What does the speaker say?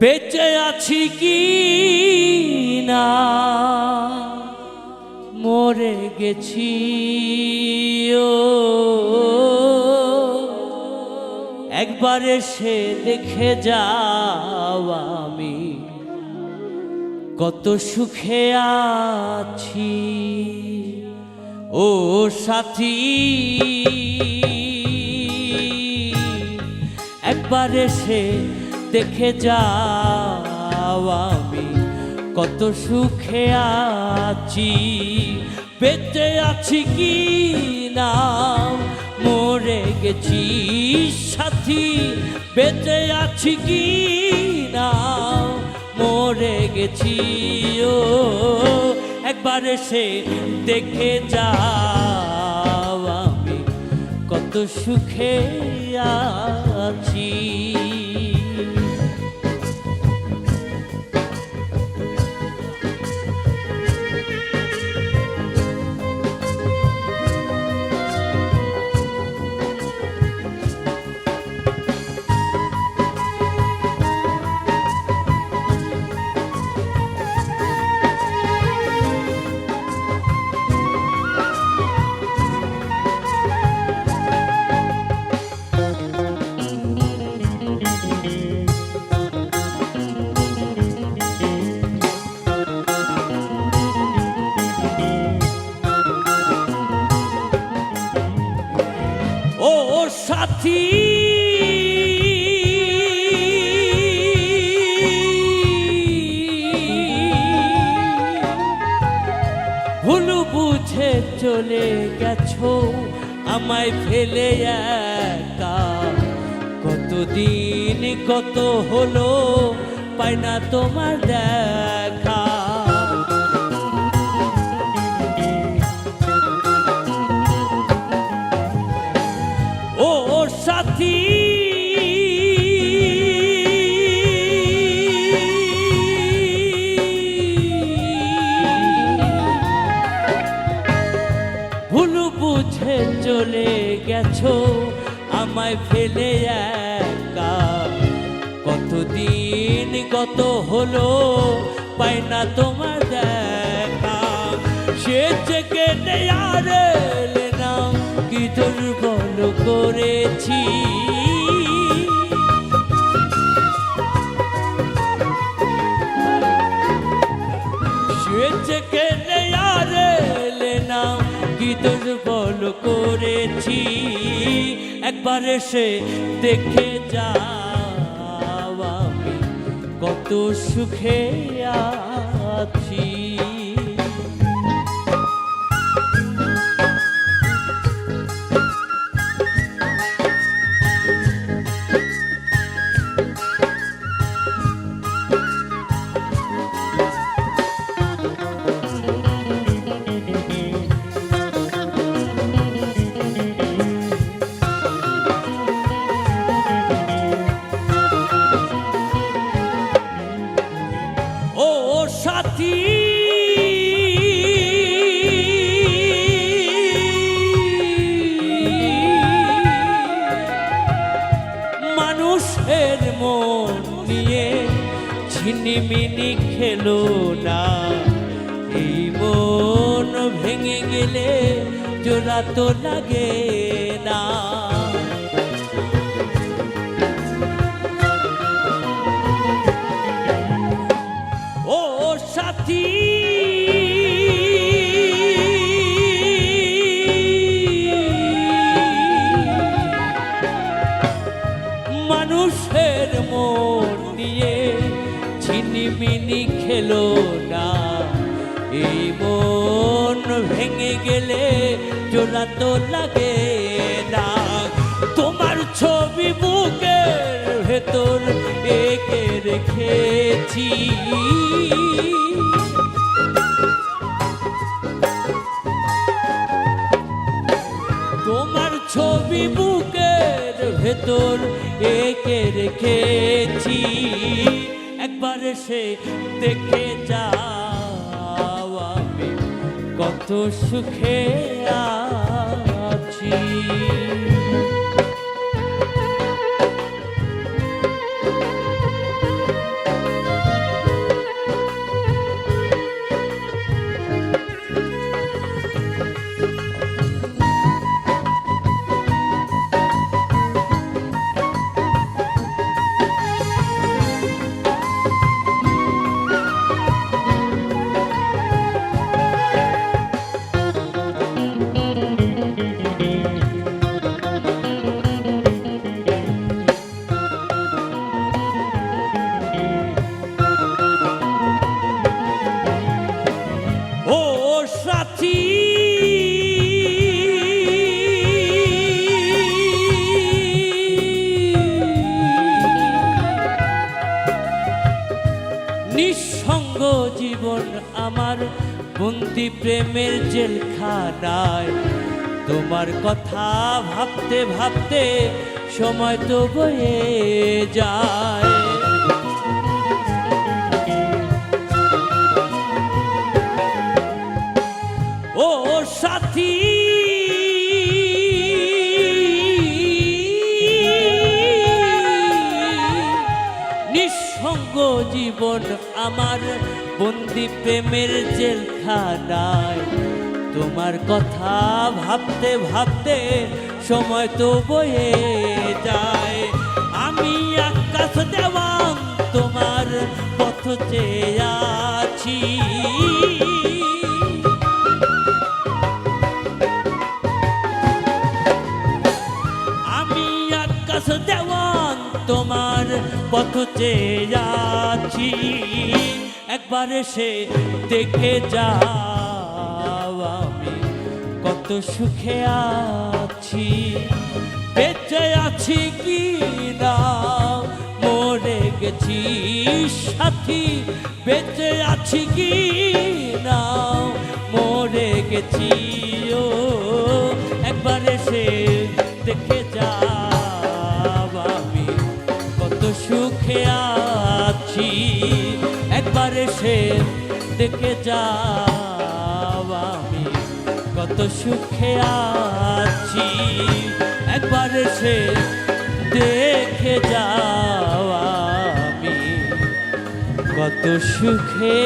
বেঁচে আছি কি না মরে গেছি ও একবার এসে দেখে যাও আমি কত সুখে আছি ও সাথী একবার এসে দেখে যাও আমি কত সুখে আছি বেঁচে আছি কি না মরে গেছি সাথী বেঁচে আছি কি না মরে গেছি ও একবার এসে দেখে যাও আমি কত সুখে আছি সাথী ভুল বুঝে চলে গেছো আমায় ফেলে একা কতদিন কত হলো পাই না তোমার দেখা সাথী ভুল বুঝে চলে গেছো আমায় ফেলে একা কতদিন কত হলো পাই না তোমার দেখা সে থেকে নেয়ার নাম কি দুর্বল করেছি সেজকে নেয়ার নাম কি দুর্বল করেছি একবার এসে দেখে যাও আমি কত সুখে আছি সাথী মানুষের মন নিয়ে ছিনিমিনি খেলো না এই মন ভেঙে গেলে জোড়া তো লাগে না সাথী মানুষের মন নিয়ে ছিনিমিনি খেলো না এই মন ভেঙে গেলে জোড়া তো লাগে না। তোমার ছবি বুকের ভেতর এঁকে রেখেছি, তোমার ছবি বুকের ভেতর এঁকে রেখেছি। একবার এসে দেখে যাও আমি কত সুখে আছি। ও সাথী, নিঃসঙ্গ জীবন আমার বন্দি প্রেমের জেলখানায়। তোমার কথা ভাবতে ভাবতে সময় তো বয়ে যায়। ও সাথী, নিঃসঙ্গ জীবন আমার বন্দি প্রেমের জেলখানায়। তোমার কথা ভাবতে ভাবতে সময় তো বয়ে যায়। আমি আকাশ দেওয়ান তোমার পথ চেয়ে আছি, আমি আকাশ দেওয়ান তোমার পথ চেয়ে যাচ্ছি। একবার এসে দেখে যাও আমি কত সুখে আছি। বেঁচে আছি কি না মরে গেছি সাথী, বেঁচে আছি কি না মরে গেছি। ও একবার এসে দেখে যাও আমি কত সুখে আছি। একবার এসে দেখে যাও আমি কত সুখে আছি। একবার এসে দেখে যাও আমি কত সুখে